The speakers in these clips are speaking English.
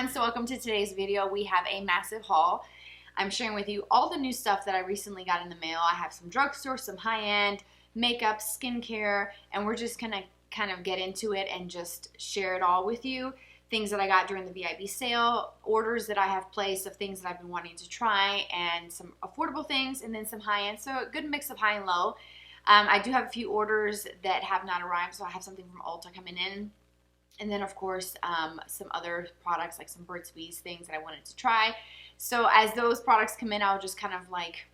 everyone, so welcome to today's video. We have a massive haul. I'm sharing with you all the new stuff that I recently got in the mail. I have some drugstore, some high-end makeup, skincare, and we're just gonna kind of get into it and just share it all with you. Things that I got during the VIB sale, orders that I have placed of things that I've been wanting to try, and some affordable things, and then some high-end. So a good mix of high and low. I do have a few orders that have not arrived, so I have something from Ulta coming in. And then, of course, some other products like some Birch things that I wanted to try. So as those products come in, I'll just kind of like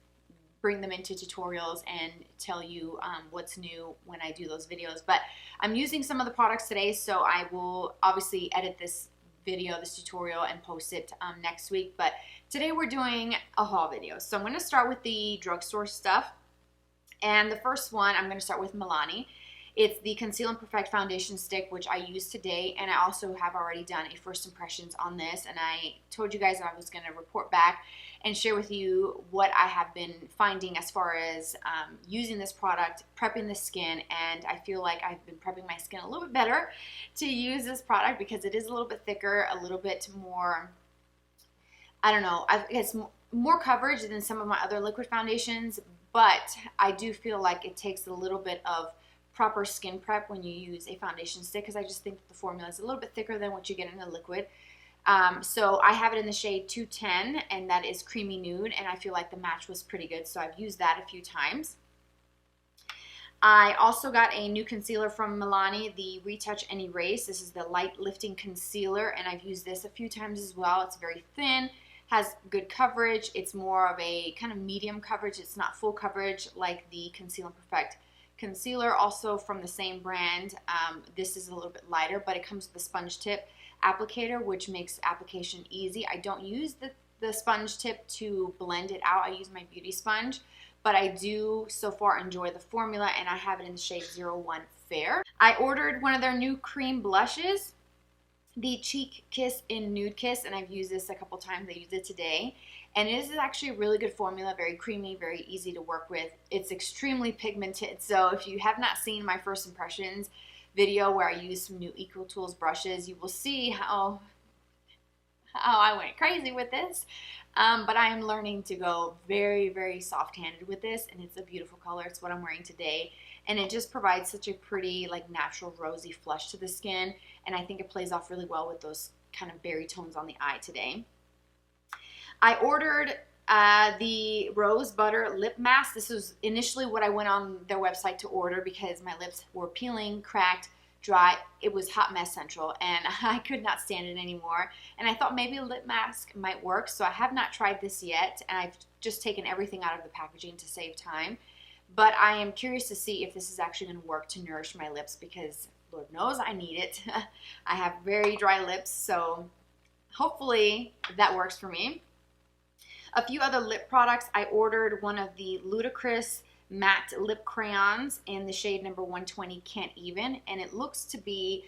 bring them into tutorials and tell you what's new when I do those videos. But I'm using some of the products today, so I will obviously edit this video, this tutorial, and post it next week. But today we're doing a haul video. So I'm going to start with the drugstore stuff. And the first one, I'm going to start with Milani. It's the Conceal and Perfect Foundation Stick, which I used today, and I also have already done a first impressions on this, and I told you guys I was going to report back and share with you what I have been finding as far as using this product, prepping the skin, and I feel like I've been prepping my skin a little bit better to use this product because it is a little bit thicker, a little bit more, I don't know, it's more coverage than some of my other liquid foundations, but I do feel like it takes a little bit of proper skin prep when you use a foundation stick because I just think that the formula is a little bit thicker than what you get in a liquid. So I have it in the shade 210, and that is Creamy Nude, and I feel like the match was pretty good, so I've used that a few times. I also got a new concealer from Milani, the Retouch and Erase. This is the Light Lifting Concealer, and I've used this a few times as well. It's very thin, has good coverage. It's more of a kind of medium coverage. It's not full coverage like the Conceal and Perfect concealer, also from the same brand. This is a little bit lighter, but it comes with a sponge tip applicator, which makes application easy. I don't use the sponge tip to blend it out. I use my beauty sponge, but I do so far enjoy the formula, and I have it in the shade 01 Fair. I ordered one of their new cream blushes, the Cheek Kiss in Nude Kiss, and I've used this a couple times. I used it today. And it is actually a really good formula, very creamy, very easy to work with. It's extremely pigmented, so if you have not seen my first impressions video where I used some new Eco Tools brushes, you will see how I went crazy with this. But I am learning to go very, very soft-handed with this, and it's a beautiful color. It's what I'm wearing today. And it just provides such a pretty, like, natural rosy flush to the skin, and I think it plays off really well with those kind of berry tones on the eye today. I ordered the Rose Butter Lip Mask. This was initially what I went on their website to order because my lips were peeling, cracked, dry. It was hot mess central, and I could not stand it anymore. And I thought maybe a lip mask might work, so I have not tried this yet, and I've just taken everything out of the packaging to save time. But I am curious to see if this is actually going to work to nourish my lips because Lord knows I need it. I have very dry lips, so hopefully that works for me. A few other lip products. I ordered one of the Ludacris matte lip crayons in the shade number 120 Can't Even, and it looks to be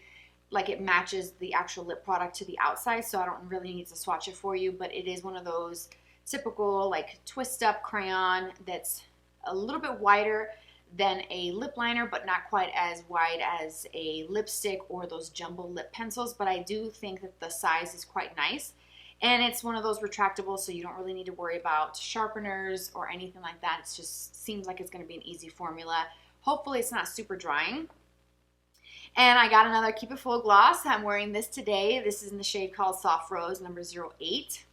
like it matches the actual lip product to the outside, so I don't really need to swatch it for you, but it is one of those typical like twist up crayon that's a little bit wider than a lip liner, but not quite as wide as a lipstick or those jumbo lip pencils, but I do think that the size is quite nice. And it's one of those retractables, so you don't really need to worry about sharpeners or anything like that. It just seems like it's going to be an easy formula. Hopefully it's not super drying. And I got another Keep It Full gloss. I'm wearing this today. This is in the shade called Soft Rose, number 08.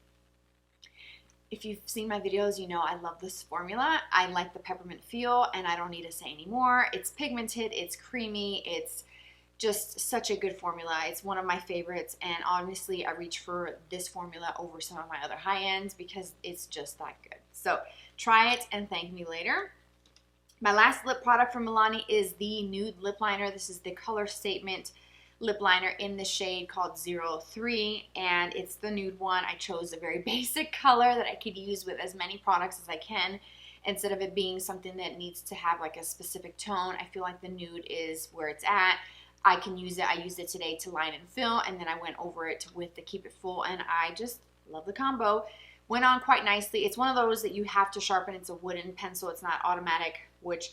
If you've seen my videos, you know I love this formula. I like the peppermint feel, and I don't need to say anymore. It's pigmented, it's creamy, it's just such a good formula. It's one of my favorites, and honestly I reach for this formula over some of my other high ends because it's just that good. So try it and thank me later. My last lip product from Milani is the Nude lip liner. This is the Color Statement lip liner in the shade called 03, and it's the nude one. I chose a very basic color that I could use with as many products as I can instead of it being something that needs to have like a specific tone. I feel like the nude is where it's at. I can use it. I used it today to line and fill, and then I went over it with the Keep It Full, and I just love the combo. Went on quite nicely. It's one of those that you have to sharpen. It's a wooden pencil. It's not automatic, which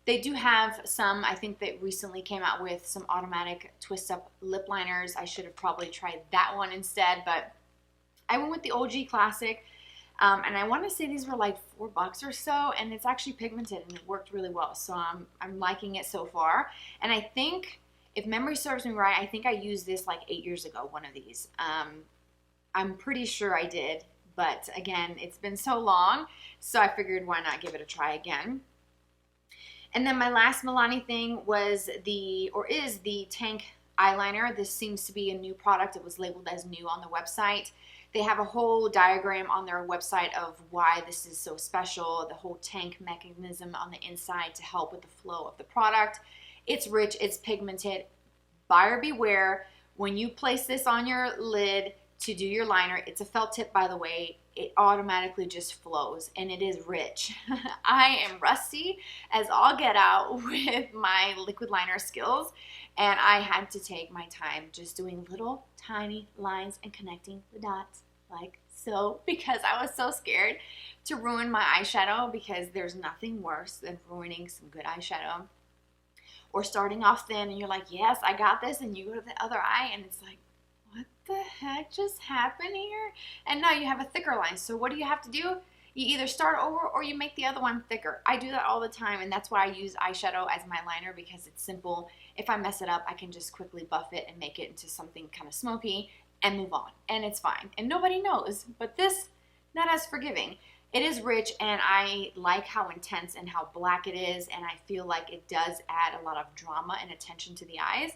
they do have some. I think they recently came out with some automatic twist up lip liners. I should have probably tried that one instead, but I went with the OG Classic, and I want to say these were like $4 or so, and it's actually pigmented and it worked really well. So I'm liking it so far. And I think, if memory serves me right, I think I used this like 8 years ago, one of these. I'm pretty sure I did, but again, it's been so long, so I figured why not give it a try again. And then my last Milani thing was is the Tank Eyeliner. This seems to be a new product. It was labeled as new on the website. They have a whole diagram on their website of why this is so special, the whole tank mechanism on the inside to help with the flow of the product. It's rich, it's pigmented. Buyer beware. When you place this on your lid to do your liner, it's a felt tip, by the way, it automatically just flows, and it is rich. I am rusty as all get out with my liquid liner skills, and I had to take my time just doing little tiny lines and connecting the dots like so, because I was so scared to ruin my eyeshadow, because there's nothing worse than ruining some good eyeshadow or starting off thin and you're like, yes, I got this, and you go to the other eye and it's like, what the heck just happened here? And now you have a thicker line. So what do you have to do? You either start over or you make the other one thicker. I do that all the time, and that's why I use eyeshadow as my liner, because it's simple. If I mess it up, I can just quickly buff it and make it into something kind of smoky and move on, and it's fine. And nobody knows, but this, not as forgiving. It is rich, and I like how intense and how black it is, and I feel like it does add a lot of drama and attention to the eyes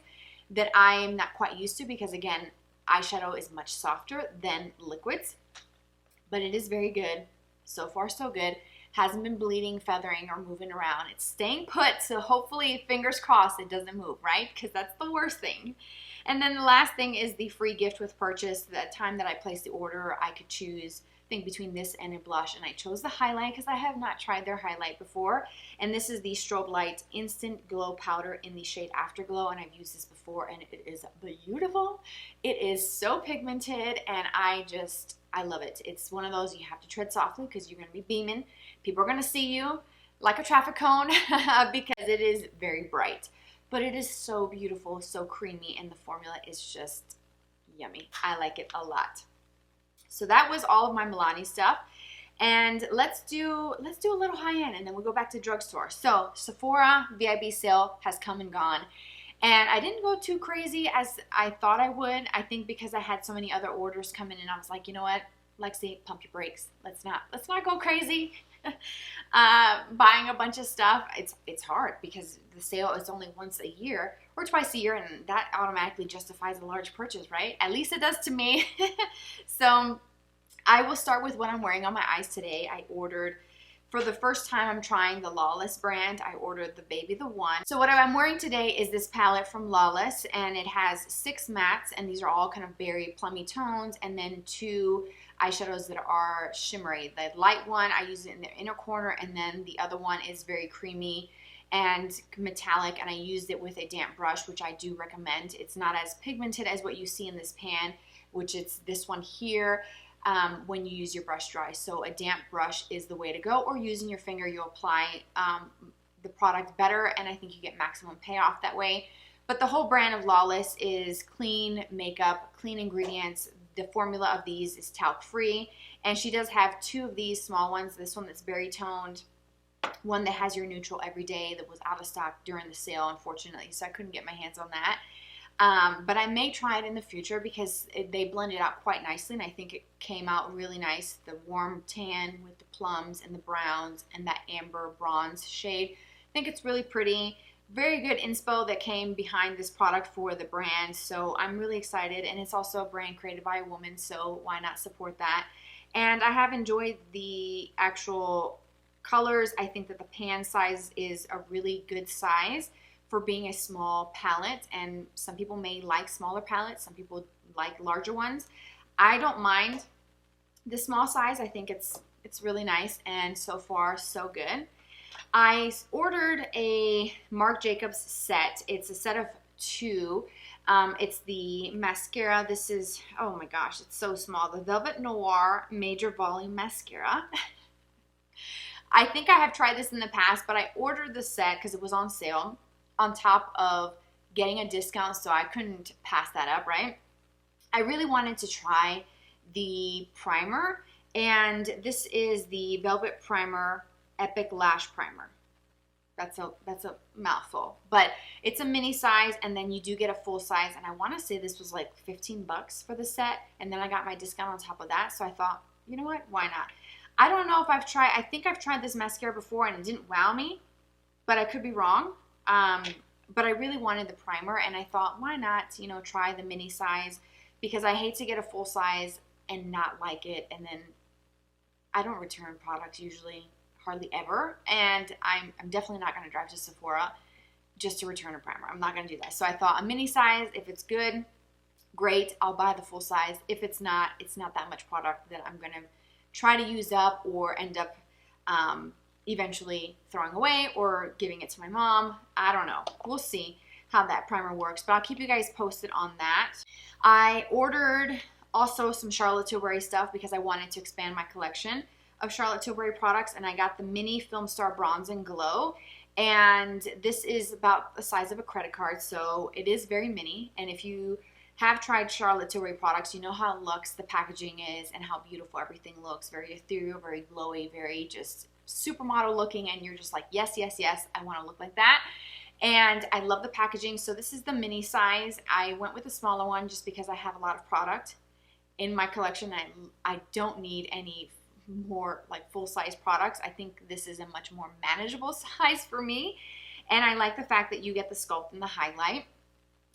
that I'm not quite used to, because again, eyeshadow is much softer than liquids, but it is very good. So far, so good. Hasn't been bleeding, feathering, or moving around. It's staying put, so hopefully, fingers crossed, it doesn't move, right? Because that's the worst thing. And then the last thing is the free gift with purchase. The time that I placed the order, I could choose, I think, between this and a blush, and I chose the highlight because I have not tried their highlight before. And this is the Strobelight Instant Glow Powder in the shade Afterglow, and I've used this before, and it is beautiful. It is so pigmented, and I love it. It's one of those you have to tread softly because you're going to be beaming. People are going to see you like a traffic cone because it is very bright. But it is so beautiful, so creamy, and the formula is just yummy. I like it a lot. So that was all of my Milani stuff. And let's do a little high-end, and then we'll go back to drugstore. So Sephora VIB sale has come and gone. And I didn't go too crazy as I thought I would. I think because I had so many other orders come in, and I was like, you know what, Lexi, pump your brakes. Let's not go crazy. Buying a bunch of stuff, it's hard because the sale is only once a year or twice a year, and that automatically justifies a large purchase, right? At least it does to me. So I will start with what I'm wearing on my eyes today. I ordered, for the first time I'm trying the Lawless brand, I ordered the Baby the One. So what I'm wearing today is this palette from Lawless, and it has 6 mattes, and these are all kind of berry plummy tones, and then 2 eyeshadows that are shimmery. The light one, I use it in the inner corner, and then the other one is very creamy and metallic, and I used it with a damp brush, which I do recommend. It's not as pigmented as what you see in this pan, which it's this one here, when you use your brush dry. So a damp brush is the way to go, or using your finger, you'll apply the product better, and I think you get maximum payoff that way. But the whole brand of Lawless is clean makeup, clean ingredients. The formula of these is talc free, and she does have 2 of these small ones. This one that's very toned, one that has your neutral everyday that was out of stock during the sale, unfortunately, so I couldn't get my hands on that. But I may try it in the future because they blended out quite nicely, and I think it came out really nice. The warm tan with the plums and the browns and that amber bronze shade. I think it's really pretty. Very good inspo that came behind this product for the brand, so I'm really excited. And it's also a brand created by a woman, so why not support that? And I have enjoyed the actual colors. I think that the pan size is a really good size for being a small palette, and some people may like smaller palettes, some people like larger ones. I don't mind the small size. I think it's really nice, and so far so good. I ordered a Marc Jacobs set. It's a set of 2. It's the mascara. This is, oh my gosh, it's so small. The Velvet Noir Major Volume Mascara. I think I have tried this in the past, but I ordered the set because it was on sale on top of getting a discount, so I couldn't pass that up, right? I really wanted to try the primer, and this is the Velvet Primer Epic Lash Primer. That's a mouthful, but it's a mini size, and then you do get a full size, and I want to say this was like 15 bucks for the set, and then I got my discount on top of that, so I thought, you know what, why not? I don't know if I think I've tried this mascara before and it didn't wow me, but I could be wrong. But I really wanted the primer, and I thought, why not, you know, try the mini size, because I hate to get a full size and not like it, and then I don't return products usually, hardly ever, and I'm definitely not going to drive to Sephora just to return a primer. I'm not going to do that. So I thought a mini size, if it's good, great, I'll buy the full size. If it's not that much product that I'm going to try to use up or end up eventually throwing away or giving it to my mom. I don't know. We'll see how that primer works, but I'll keep you guys posted on that. I ordered also some Charlotte Tilbury stuff because I wanted to expand my collection of Charlotte Tilbury products, and I got the mini Filmstar Bronze and Glow, and this is about the size of a credit card, so it is very mini. And if you have tried Charlotte Tilbury products, you know how luxe the packaging is and how beautiful everything looks. Very ethereal, very glowy, very just supermodel looking, and you're just like, yes, yes, yes, I want to look like that. And I love the packaging. So this is the mini size. I went with the smaller one just because I have a lot of product in my collection. I don't need any more like full-size products. I think this is a much more manageable size for me, and I like the fact that you get the sculpt and the highlight.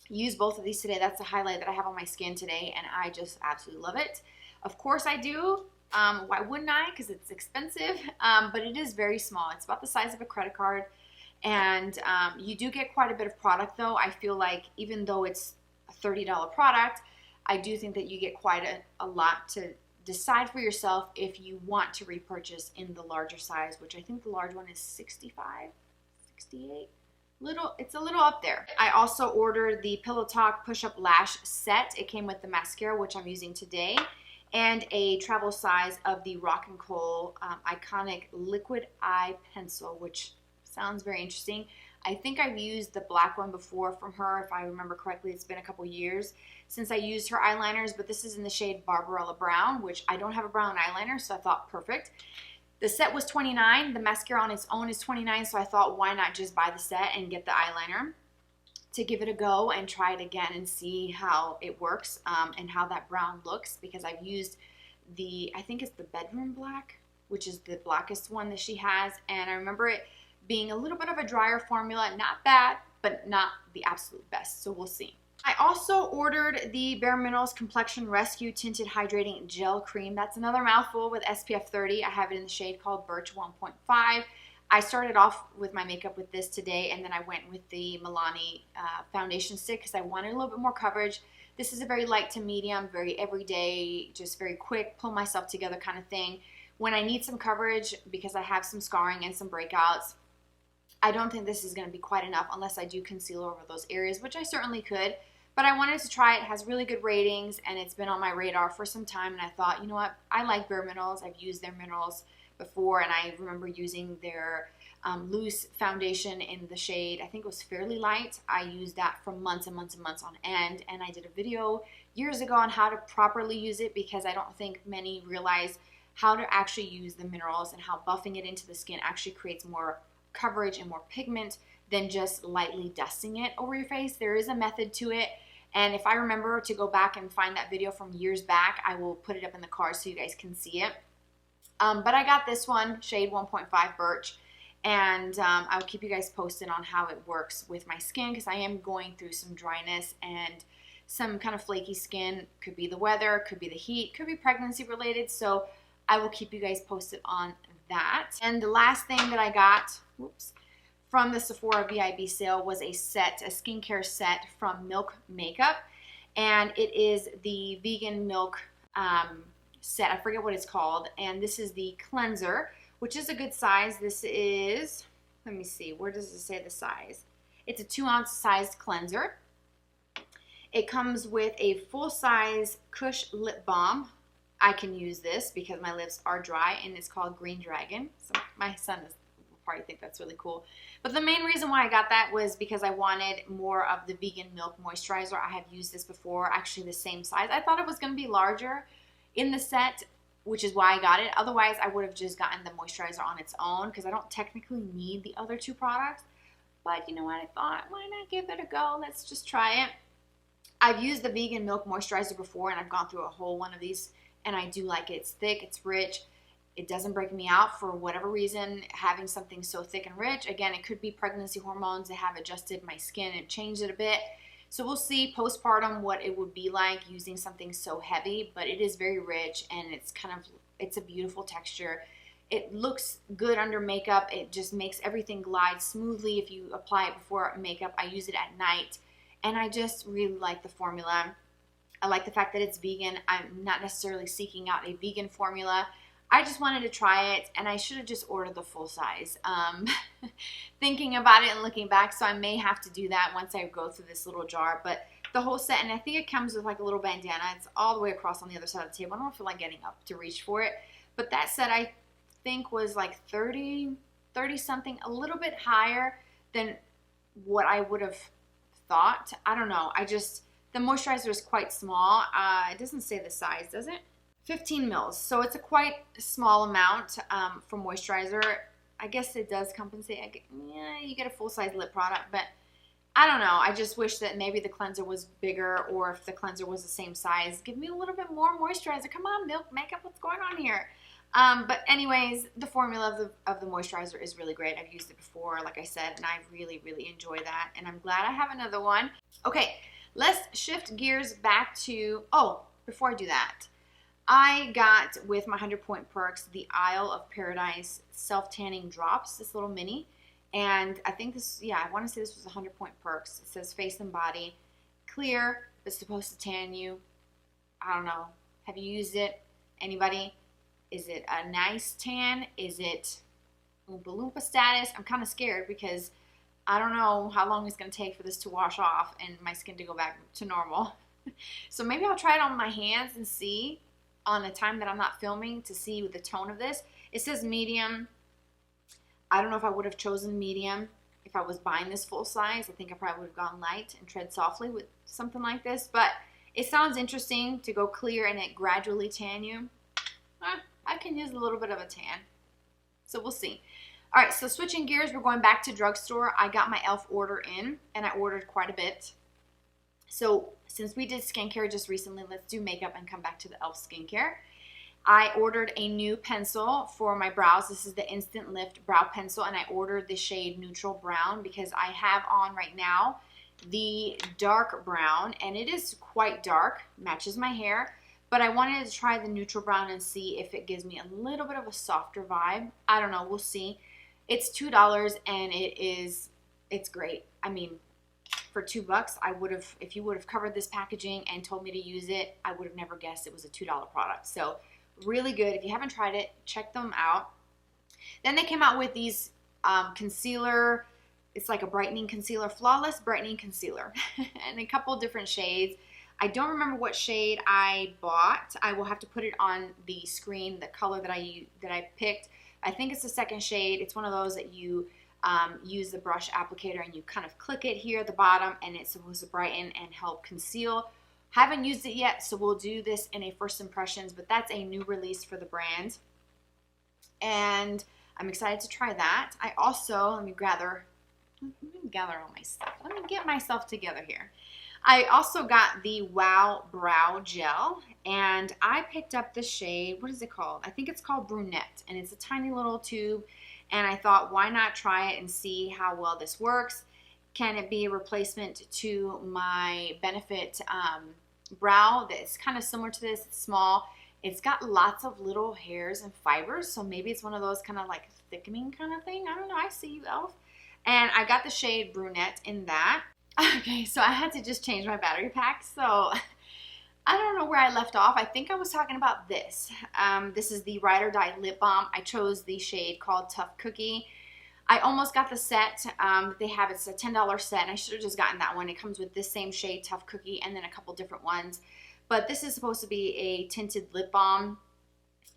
Use both of these today. That's the highlight that I have on my skin today, and I just absolutely love it. Of course I do. Why wouldn't I? Because it's expensive, but it is very small. It's about the size of a credit card, and you do get quite a bit of product though. I feel like even though it's a $30 product, I do think that you get quite a lot to decide for yourself if you want to repurchase in the larger size, which I think the large one is 65, 68. It's a little up there. I also ordered the Pillow Talk Push-Up Lash Set. It came with the mascara, which I'm using today, and a travel size of the Rock and Kohl Iconic Liquid Eye Pencil, which sounds very interesting. I think I've used the black one before from her, if I remember correctly. It's been a couple years since I used her eyeliners, but this is in the shade Barbarella Brown, which I don't have a brown eyeliner, so I thought perfect. The set was $29. The mascara on its own is $29, so I thought, why not just buy the set and get the eyeliner to give it a go and try it again and see how it works and how that brown looks, because I've used I think it's the Bedroom Black, which is the blackest one that she has, and I remember it being a little bit of a drier formula. Not bad, but not the absolute best, so we'll see. I also ordered the Bare Minerals Complexion Rescue Tinted Hydrating Gel Cream. That's another mouthful with SPF 30. I have it in the shade called Birch 1.5. I started off with my makeup with this today, and then I went with the Milani foundation stick because I wanted a little bit more coverage. This is a very light to medium, very everyday, just very quick, pull myself together kind of thing. When I need some coverage because I have some scarring and some breakouts, I don't think this is going to be quite enough unless I do conceal over those areas, which I certainly could. But I wanted to try it. It has really good ratings, and it's been on my radar for some time. And I thought, you know what? I like Bare Minerals. I've used their minerals before, and I remember using their loose foundation in the shade, I think it was Fairly Light. I used that for months and months and months on end, and I did a video years ago on how to properly use it because I don't think many realize how to actually use the minerals and how buffing it into the skin actually creates more coverage and more pigment than just lightly dusting it over your face. There is a method to it, and if I remember to go back and find that video from years back, I will put it up in the card so you guys can see it. But I got this one, shade 1.5 Birch, and I'll keep you guys posted on how it works with my skin because I am going through some dryness and some kind of flaky skin. Could be the weather, could be the heat, could be pregnancy related, so I will keep you guys posted on that. And the last thing that I got, from the Sephora VIB sale was a skincare set from Milk Makeup, and it is the vegan milk set. I forget what it's called, and this is the cleanser, which is a good size. This is, let me see, where does it say the size? It's a 2-ounce sized cleanser. It comes with a full-size Kush lip balm. I can use this because my lips are dry, and it's called Green Dragon. So my son will probably think that's really cool. But the main reason why I got that was because I wanted more of the vegan milk moisturizer. I have used this before, actually the same size. I thought it was going to be larger in the set, which is why I got it. Otherwise, I would have just gotten the moisturizer on its own because I don't technically need the other two products. But you know what? I thought, why not give it a go? Let's just try it. I've used the vegan milk moisturizer before, and I've gone through a whole one of these, and I do like it. It's thick, it's rich. It doesn't break me out for whatever reason, having something so thick and rich. Again, it could be pregnancy hormones that have adjusted my skin and changed it a bit. So we'll see postpartum what it would be like using something so heavy, but it is very rich, and it's a beautiful texture. It looks good under makeup. It just makes everything glide smoothly if you apply it before makeup. I use it at night, and I just really like the formula. I like the fact that it's vegan. I'm not necessarily seeking out a vegan formula. I just wanted to try it, and I should have just ordered the full size. Thinking about it and looking back, so I may have to do that once I go through this little jar. But the whole set, and I think it comes with like a little bandana. It's all the way across on the other side of the table. I don't feel like getting up to reach for it. But that set, I think, was like 30 something, a little bit higher than what I would have thought. I don't know. The moisturizer is quite small. It doesn't say the size, does it? 15 mils. So it's a quite small amount for moisturizer. I guess it does compensate. Yeah, you get a full-size lip product, but I don't know. I just wish that maybe the cleanser was bigger, or if the cleanser was the same size. Give me a little bit more moisturizer. Come on, Milk Makeup. What's going on here? But anyways, the formula of the moisturizer is really great. I've used it before, like I said, and I really, really enjoy that. And I'm glad I have another one. Okay, let's shift gears back to, before I do that, I got, with my 100 Point Perks, the Isle of Paradise Self-Tanning Drops, this little mini. And I think this, I want to say this was 100 Point Perks. It says face and body. Clear, but it's supposed to tan you. I don't know. Have you used it? Anybody? Is it a nice tan? Is it Oompa Loompa status? I'm kind of scared because I don't know how long it's going to take for this to wash off and my skin to go back to normal. So maybe I'll try it on my hands and see on a time that I'm not filming to see the tone of this. It says medium. I don't know if I would have chosen medium if I was buying this full size. I think I probably would have gone light and tread softly with something like this. But it sounds interesting to go clear and it gradually tan you. I can use a little bit of a tan. So we'll see. All right, so switching gears, we're going back to drugstore. I got my e.l.f. order in, and I ordered quite a bit. So since we did skincare just recently, let's do makeup and come back to the e.l.f. skincare. I ordered a new pencil for my brows. This is the Instant Lift Brow Pencil, and I ordered the shade Neutral Brown because I have on right now the dark brown, and it is quite dark, matches my hair. But I wanted to try the Neutral Brown and see if it gives me a little bit of a softer vibe. I don't know. We'll see. It's $2, and it's great. I mean, for $2, I would have, if you would have covered this packaging and told me to use it, I would have never guessed it was a $2 product. So really good. If you haven't tried it, check them out. Then they came out with these concealer. It's like a brightening concealer, Flawless Brightening Concealer, and a couple different shades. I don't remember what shade I bought. I will have to put it on the screen, the color that I picked. I think it's the second shade. It's one of those that you use the brush applicator and you kind of click it here at the bottom, and it's supposed to brighten and help conceal. Haven't used it yet, so we'll do this in a first impressions, but that's a new release for the brand. And I'm excited to try that. I also, let me gather all my stuff. Let me get myself together here. I also got the Wow Brow Gel, and I picked up the shade, what is it called? I think it's called Brunette, and it's a tiny little tube, and I thought, why not try it and see how well this works? Can it be a replacement to my Benefit brow that's kind of similar to this? It's small. It's got lots of little hairs and fibers, so maybe it's one of those kind of like thickening kind of thing. I don't know. I see you, e.l.f. And I got the shade Brunette in that. Okay, so I had to just change my battery pack, so I don't know where I left off. I think I was talking about this. This is the Ride or Die Lip Balm. I chose the shade called Tough Cookie. I almost got the set they have. It's a $10 set, and I should have just gotten that one. It comes with this same shade, Tough Cookie, and then a couple different ones. But this is supposed to be a tinted lip balm,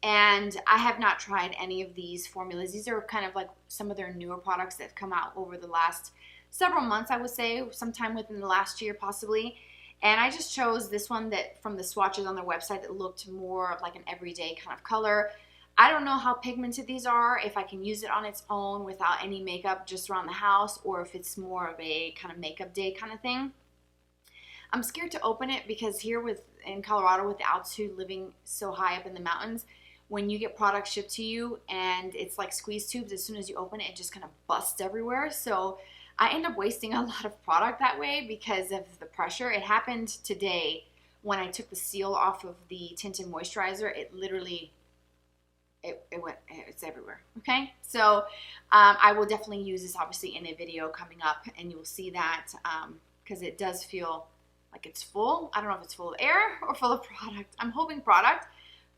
and I have not tried any of these formulas. These are kind of like some of their newer products that have come out over the last several months, I would say, sometime within the last year possibly. And I just chose this one that from the swatches on their website that looked more of like an everyday kind of color. I don't know how pigmented these are, if I can use it on its own without any makeup just around the house, or if it's more of a kind of makeup day kind of thing. I'm scared to open it because here in Colorado with the altitude, living so high up in the mountains, when you get products shipped to you and it's like squeeze tubes, as soon as you open it, it just kind of busts everywhere. So I end up wasting a lot of product that way because of the pressure. It happened today when I took the seal off of the tinted moisturizer. It literally, it's everywhere, okay? So I will definitely use this obviously in a video coming up, and you'll see that because it does feel like it's full. I don't know if it's full of air or full of product. I'm hoping product,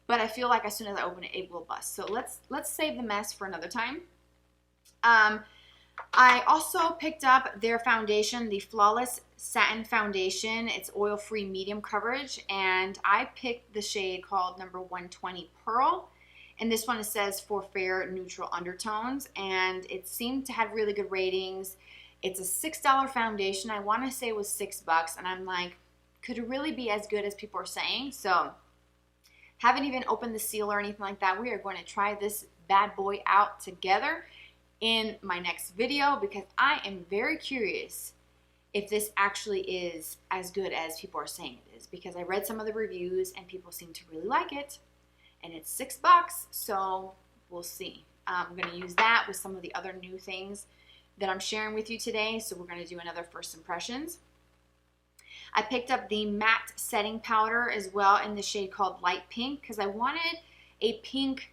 but I feel like as soon as I open it, it will bust. So let's save the mess for another time. I also picked up their foundation, the Flawless Satin Foundation. It's oil-free medium coverage, and I picked the shade called number 120 Pearl. And this one, it says for fair neutral undertones, and it seemed to have really good ratings. It's a $6 foundation. I want to say it was $6, and I'm like, could it really be as good as people are saying? So haven't even opened the seal or anything like that. We are going to try this bad boy out together in my next video because I am very curious if this actually is as good as people are saying it is, because I read some of the reviews and people seem to really like it, and it's $6, so we'll see. I'm going to use that with some of the other new things that I'm sharing with you today, so we're going to do another first impressions. I picked up the matte setting powder as well in the shade called Light Pink because I wanted a pink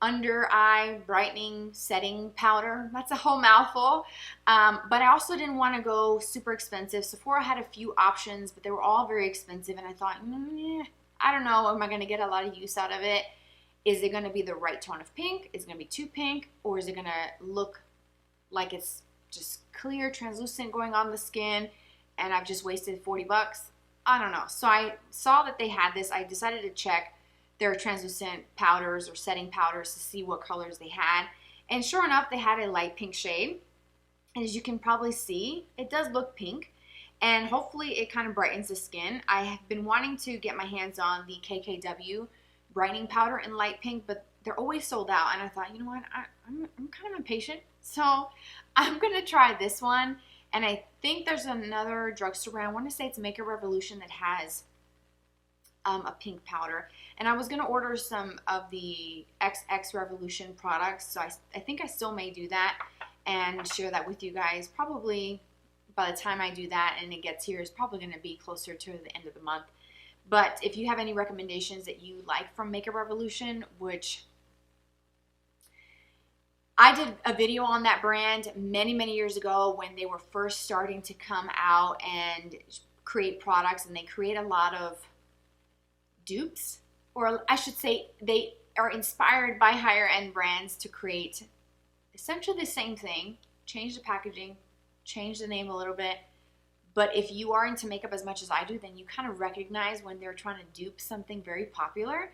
under eye brightening setting powder. That's a whole mouthful, but I also didn't want to go super expensive. Sephora had a few options, but they were all very expensive, and I thought, I don't know, am I going to get a lot of use out of it? Is it going to be the right tone of pink? Is it going to be too pink? Or is it going to look like it's just clear, translucent going on the skin, and I've just wasted $40? I don't know. So I saw that they had this. I decided to check their translucent powders or setting powders to see what colors they had. And sure enough, they had a light pink shade. And as you can probably see, it does look pink. And hopefully it kind of brightens the skin. I have been wanting to get my hands on the KKW brightening powder in light pink, but they're always sold out. And I thought, you know what, I'm kind of impatient. So I'm going to try this one. And I think there's another drugstore brand, I want to say it's Makeup Revolution, that has a pink powder. And I was going to order some of the XX Revolution products, so I think I still may do that and share that with you guys. Probably by the time I do that and it gets here, it's probably going to be closer to the end of the month. But if you have any recommendations that you like from Makeup Revolution, which I did a video on that brand many, many years ago when they were first starting to come out and create products, and they create a lot of dupes, or I should say they are inspired by higher end brands to create essentially the same thing, change the packaging, change the name a little bit. But if you are into makeup as much as I do, then you kind of recognize when they're trying to dupe something very popular.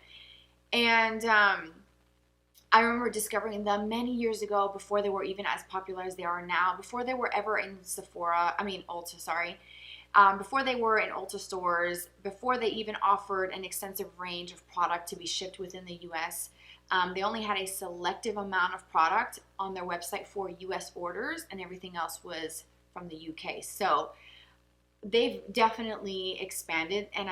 And I remember discovering them many years ago, before they were even as popular as they are now, before they were ever in Ulta, sorry. Before they were in Ulta stores, before they even offered an extensive range of product to be shipped within the US. They only had a selective amount of product on their website for US orders, and everything else was from the UK. So they've definitely expanded, and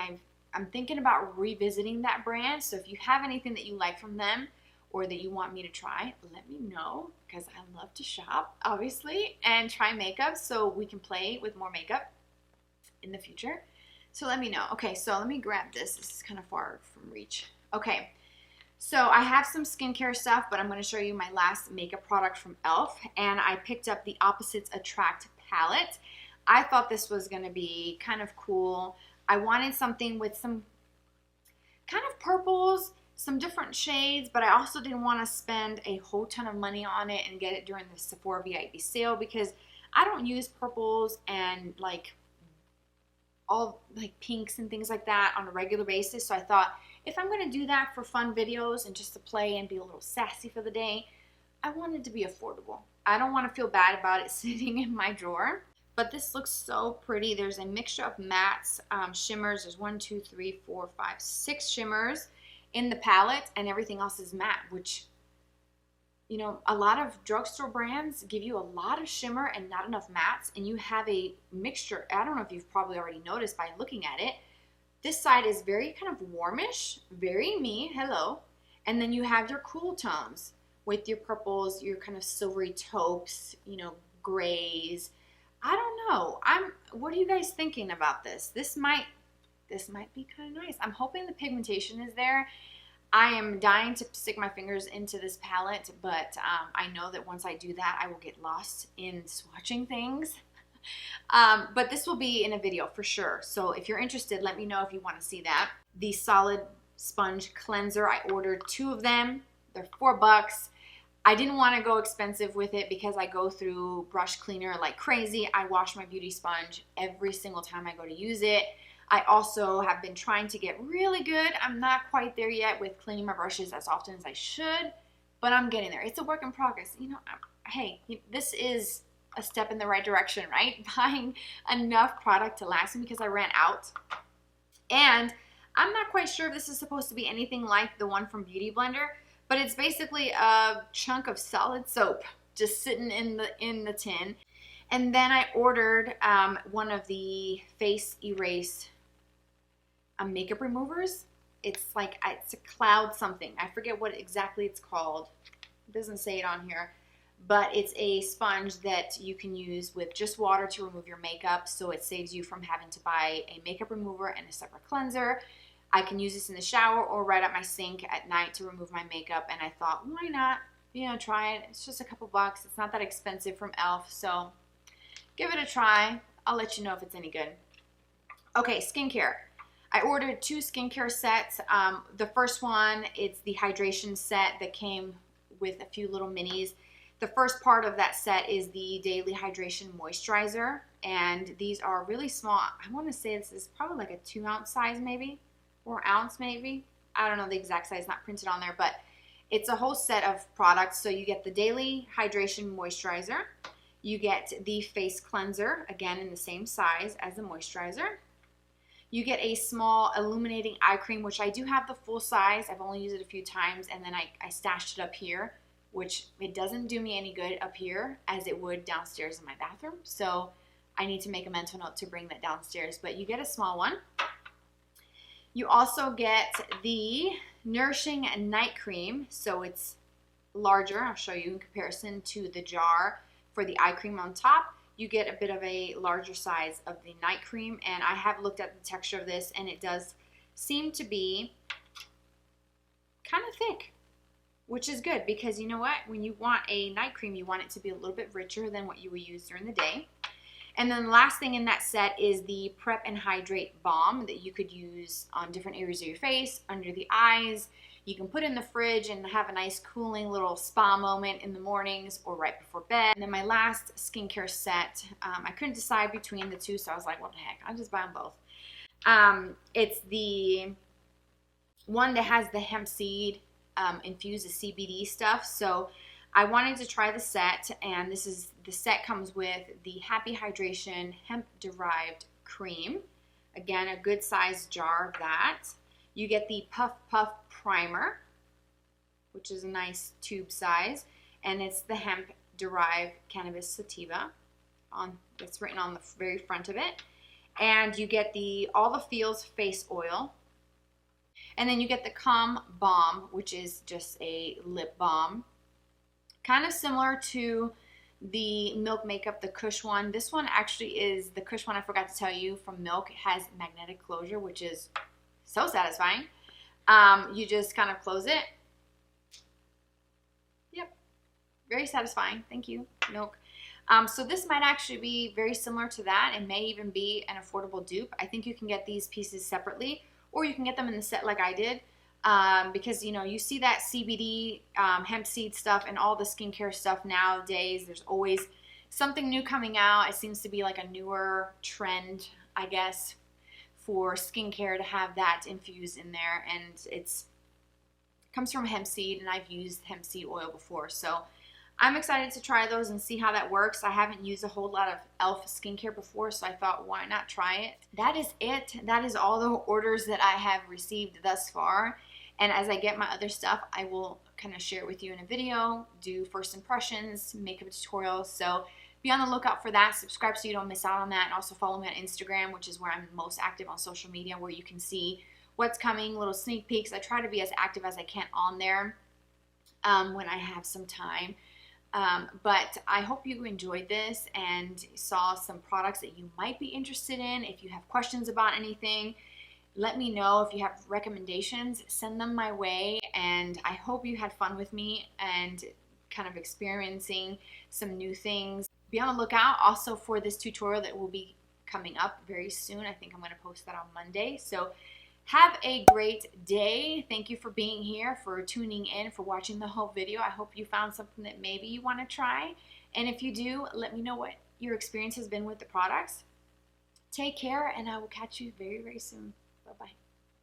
I'm thinking about revisiting that brand. So if you have anything that you like from them or that you want me to try, let me know, because I love to shop, obviously, and try makeup so we can play with more makeup in the future. So let me know. Okay, so let me grab this. This is kind of far from reach. Okay, so I have some skincare stuff, but I'm going to show you my last makeup product from e.l.f. And I picked up the Opposites Attract palette. I thought this was going to be kind of cool. I wanted something with some kind of purples, some different shades, but I also didn't want to spend a whole ton of money on it and get it during the Sephora VIB sale, because I don't use purples and all pinks and things like that on a regular basis. So I thought, if I'm going to do that for fun videos and just to play and be a little sassy for the day, I want it to be affordable. I don't want to feel bad about it sitting in my drawer. But this looks so pretty. There's a mixture of mattes, shimmers. There's 1, 2, 3, 4, 5, 6 shimmers in the palette, and everything else is matte, which, you know, a lot of drugstore brands give you a lot of shimmer and not enough mattes, and you have a mixture. I don't know if you've probably already noticed by looking at it. This side is very kind of warmish, very me, hello. And then you have your cool tones with your purples, your kind of silvery taupes, you know, grays. I don't know. What are you guys thinking about this? This might be kind of nice. I'm hoping the pigmentation is there. I am dying to stick my fingers into this palette, but I know that once I do that, I will get lost in swatching things. But this will be in a video for sure. So if you're interested, let me know if you want to see that. The Solid Sponge Cleanser, I ordered 2 of them. They're $4. I didn't want to go expensive with it because I go through brush cleaner like crazy. I wash my beauty sponge every single time I go to use it. I also have been trying to get really good. I'm not quite there yet with cleaning my brushes as often as I should, but I'm getting there. It's a work in progress. You know, hey, this is a step in the right direction, right? Buying enough product to last me because I ran out. And I'm not quite sure if this is supposed to be anything like the one from Beauty Blender, but it's basically a chunk of solid soap just sitting in the tin. And then I ordered one of the face erase makeup removers. It's like, it's a cloud something. I forget what exactly it's called. It doesn't say it on here. But it's a sponge that you can use with just water to remove your makeup, so it saves you from having to buy a makeup remover and a separate cleanser. I can use this in the shower or right at my sink at night to remove my makeup, and I thought, why not? You know, try it. It's just a couple bucks. It's not that expensive from e.l.f, so give it a try. I'll let you know if it's any good. Okay, skincare. I ordered 2 skincare sets. The first one, it's the hydration set that came with a few little minis. The first part of that set is the Daily Hydration Moisturizer, and these are really small. I want to say this is probably like a 2-ounce size maybe, or ounce maybe. I don't know the exact size, not printed on there, but it's a whole set of products. So you get the Daily Hydration Moisturizer. You get the face cleanser, again in the same size as the moisturizer. You get a small illuminating eye cream, which I do have the full size. I've only used it a few times, and then I stashed it up here, which it doesn't do me any good up here as it would downstairs in my bathroom. So I need to make a mental note to bring that downstairs, but you get a small one. You also get the Nourishing Night Cream, so it's larger. I'll show you in comparison to the jar for the eye cream on top. You get a bit of a larger size of the night cream, and I have looked at the texture of this, and it does seem to be kind of thick, which is good because you know what? When you want a night cream, you want it to be a little bit richer than what you would use during the day. And then the last thing in that set is the Prep and Hydrate Balm that you could use on different areas of your face, under the eyes. You can put in the fridge and have a nice cooling little spa moment in the mornings or right before bed. And then my last skincare set, I couldn't decide between the two, so I was like, what the heck, I'll just buy them both. It's the one that has the hemp seed infused CBD stuff. So I wanted to try the set, and the set comes with the Happy Hydration Hemp Derived Cream. Again, a good sized jar of that. You get the Puff Puff Primer, which is a nice tube size, and it's the hemp derived cannabis sativa. It's written on the very front of it. And you get the All the Feels face oil. And then you get the Calm Balm, which is just a lip balm. Kind of similar to the Milk Makeup, the Kush one. This one actually is, the Kush one I forgot to tell you, from Milk. It has magnetic closure, which is so satisfying. You just kind of close it. Yep. Very satisfying. Thank you, Milk. So this might actually be very similar to that and may even be an affordable dupe. I think you can get these pieces separately, or you can get them in the set like I did. Because, you know, you see that CBD, hemp seed stuff and all the skincare stuff nowadays. There's always something new coming out. It seems to be like a newer trend, I guess, for skincare to have that infused in there. And it comes from hemp seed, and I've used hemp seed oil before. So I'm excited to try those and see how that works. I haven't used a whole lot of e.l.f. skincare before, so I thought, why not try it? That is it. That is all the orders that I have received thus far. And as I get my other stuff, I will kind of share it with you in a video, do first impressions, makeup tutorials. So be on the lookout for that. Subscribe so you don't miss out on that. And also follow me on Instagram, which is where I'm most active on social media, where you can see what's coming, little sneak peeks. I try to be as active as I can on there when I have some time. But I hope you enjoyed this and saw some products that you might be interested in. If you have questions about anything, let me know. If you have recommendations, send them my way. And I hope you had fun with me and kind of experiencing some new things. Be on the lookout also for this tutorial that will be coming up very soon. I think I'm going to post that on Monday. So have a great day. Thank you for being here, for tuning in, for watching the whole video. I hope you found something that maybe you want to try. And if you do, let me know what your experience has been with the products. Take care, and I will catch you very, very soon. Bye-bye.